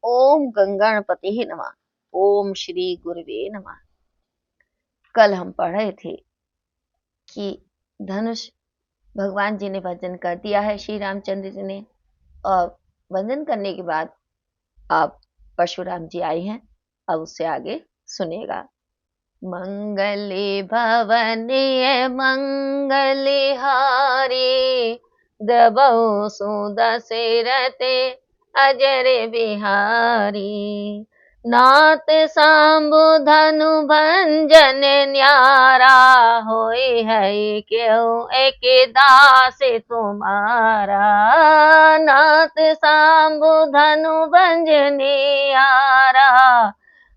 ओम गंगणपति नमः। ओम श्री गुरुवे नमः। कल हम पढ़ रहे थे कि धनुष भगवान जी ने भजन कर दिया है श्री रामचंद्र जी ने, और भजन करने के बाद अब परशुराम जी आए हैं। अब उससे आगे सुनेगा। मंगले भवने मंगले हारी, द्रवौ सुदशरथे अजर बिहारी। नाथ सांबु धनु भंजन न्यारा, होय है क्यों एक दास तुम्हारा। नाथ सांबु धनु भंजन न्यारा,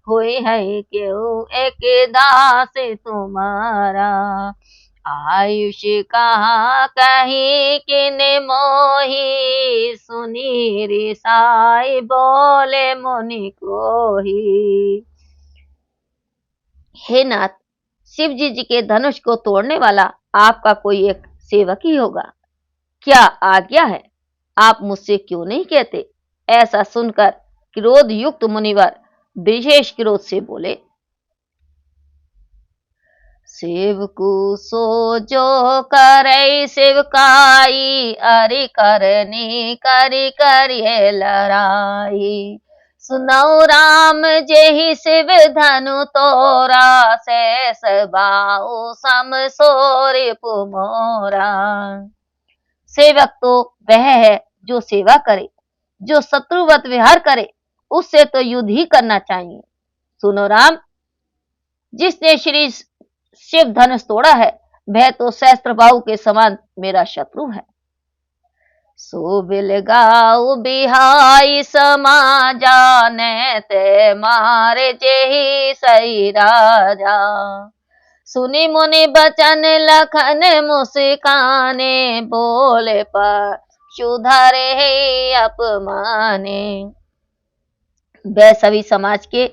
होय है क्यों एक दास तुम्हारा। आयुष कहा कहीं किन मोही, सुनी रिसाई बोले मुनि कोही। हे नाथ, शिव जी के धनुष को तोड़ने वाला आपका कोई एक सेवक ही होगा। क्या आज्ञा है, आप मुझसे क्यों नहीं कहते। ऐसा सुनकर क्रोध युक्त मुनिवर विशेष क्रोध से बोले। सेवकु सो जो करे सेवकाई, अरि करनी करि करिए लड़ाई। सुनौ राम जेहि शिव धनु तोरा, शेष बाहु सम सोरि पुमोरा। सेवक तो वह है जो सेवा करे, जो शत्रुवत विहार करे, उससे तो युद्ध ही करना चाहिए। सुनो राम, जिसने श्री शिव धनुष तोड़ा है, वह तो सहस्त्र बाहु के समान मेरा शत्रु है। सो बिलगाऊ बिहाई समाजा, ने ते मारे जेहि सही राजा। सुनी मुनि बचन लखन मुस्काने, बोले पर सुधरे अपमाने। वह सभी समाज के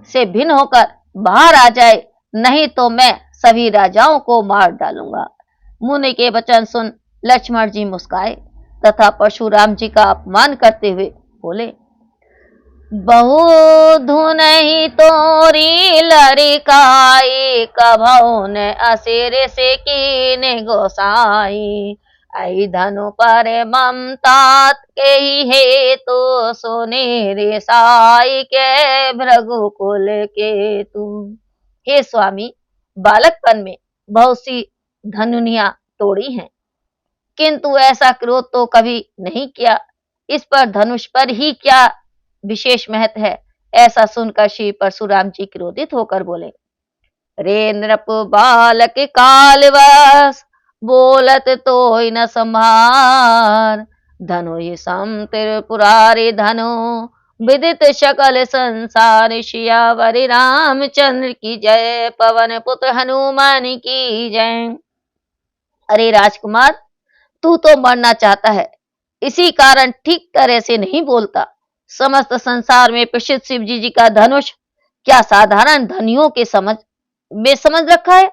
से भिन्न होकर बाहर आ जाए, नहीं तो मैं सभी राजाओं को मार डालूंगा। मुनि के वचन सुन लक्ष्मण जी मुस्काए तथा परशुराम जी का अपमान करते हुए बोले। बहु धुनहि तोरी लड़िकाई, कभौ न असिर से कीने गोसाई। आई धनु पर ममता के हे तो, सोने रिसाई के भृगुकुल के तुम। हे स्वामी, बालकपन में बहुत सी धनुनिया तोड़ी हैं, किंतु ऐसा क्रोध तो कभी नहीं किया। इस पर धनुष पर ही क्या विशेष महत्व है। ऐसा सुनकर श्री परशुराम जी क्रोधित होकर बोले। रे नृप बालक कालवश, बोलत तो न संभार। धनु ये सम त्रिपुरारी धनु, विदित सकल संसार। सियावरि रामचंद्र की जय, पवन पुत्र हनुमान की जय। अरे राजकुमार, तू तो मरना चाहता है, इसी कारण ठीक तरह से नहीं बोलता। समस्त संसार में प्रसिद्ध शिव जी का धनुष क्या साधारण धनियों के समझ रखा है।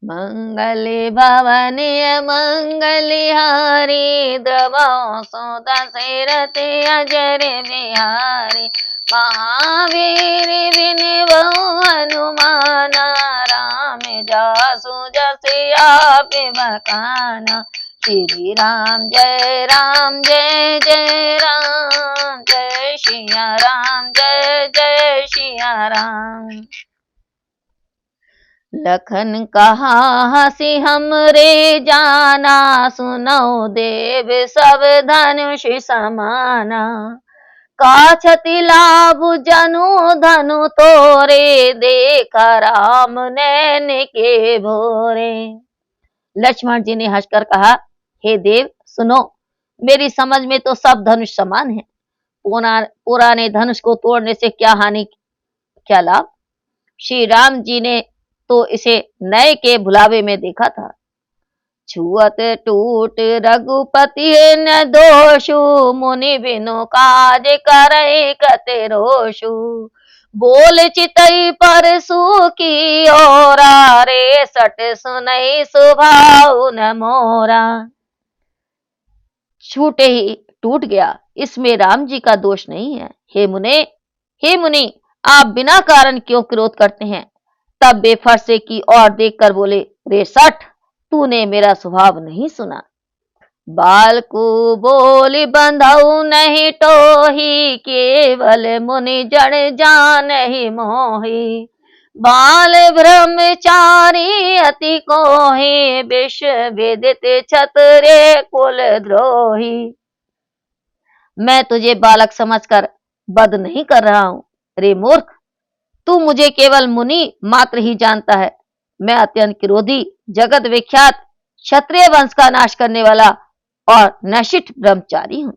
मंगले भवने मंगले हारी, द्रवौ सुदशरथे अजर बिहारी। महावीर विनवौ हनुमाना, राम जासु जस आप बखाना। श्री राम जय जय राम, जय सिया राम जय जय सिया राम। लखन कहा हसी हमरे जाना, सुनौ देव सब धनुष समाना। काछति लाभ जनु धनु तोरे, देखा राम नैन के भोरे। लक्ष्मण जी ने हंसकर कहा, हे देव सुनो, मेरी समझ में तो सब धनुष समान है। पुराने धनुष को तोड़ने से क्या हानि, क्या लाभ। श्री राम जी ने तो इसे नए के भुलावे में देखा था। छुअत टूट रघुपति न दोषु, मुनि बिनु काज करे कते रोषु। बोल चितई परसु की ओरा, रे सट सुनई सुभाउ न मोरा। छूटे ही टूट गया, इसमें राम जी का दोष नहीं है। हे मुनि, आप बिना कारण क्यों क्रोध करते हैं? तब वे फरसे की ओर देखकर बोले, रे सठ, तूने मेरा स्वभाव नहीं सुना। बाल को बोली बंधऊ नहीं टोही, केवल मुनि जड़ जान ही मोही। बाल ब्रह्मचारी अति कोहि, विश्व वेदित छतरे कुल द्रोही। मैं तुझे बालक समझकर वध नहीं कर रहा हूं। रे मूर्ख, तू मुझे केवल मुनि मात्र ही जानता है। मैं अत्यंत क्रोधी, जगत विख्यात क्षत्रिय वंश का नाश करने वाला और नशिठ ब्रह्मचारी हूं।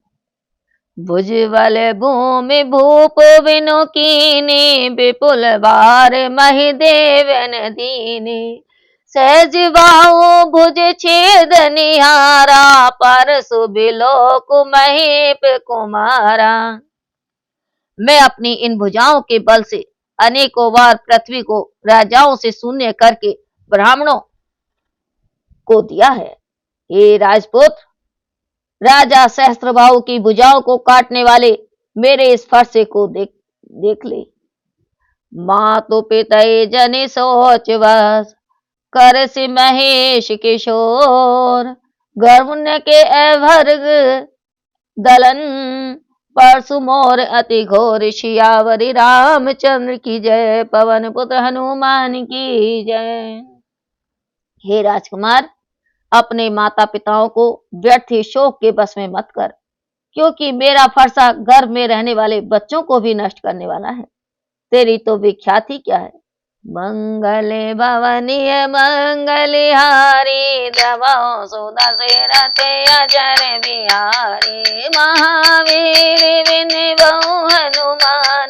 भुजबल भूमि भूप विनु कीनी, विपुल बार महि देवन दीनी। सहज बाहु भुज छेद निहारा, पर सुबिलोक महीप कुमारा। मैं अपनी इन भुजाओं के बल से अनेकों बार पृथ्वी को राजाओं से शून्य करके ब्राह्मणों को दिया है। हे राजपुत्र, राजा सहस्त्रबाहु की भुजाओं को काटने वाले मेरे इस फरसे को देख ले। माँ तो पितय जनि सोच बस, कर से महेश किशोर। गर्वण्य के अभर्ग दलन, परसु मोर अति घोर। सियावरी रामचंद्र की जय, पवन पुत्र हनुमान की जय। हे राजकुमार, अपने माता पिताओं को व्यर्थ ही शोक के बस में मत कर, क्योंकि मेरा फरसा गर्भ में रहने वाले बच्चों को भी नष्ट करने वाला है। तेरी तो विख्याति क्या है। मंगल भवनीय मंगलहारी, द्रवो सुदशरथ अजर बिहारी। महावीर विनबहु हनुमान,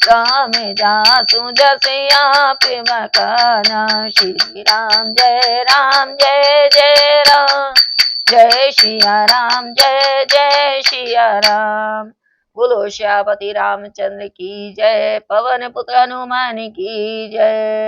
राम जासु जस आप मकाना। श्री राम जय जय राम, जय सिया राम जय सिया राम। बोलो श्यापति रामचंद्र की जय, पवन पुत्र हनुमान की जय।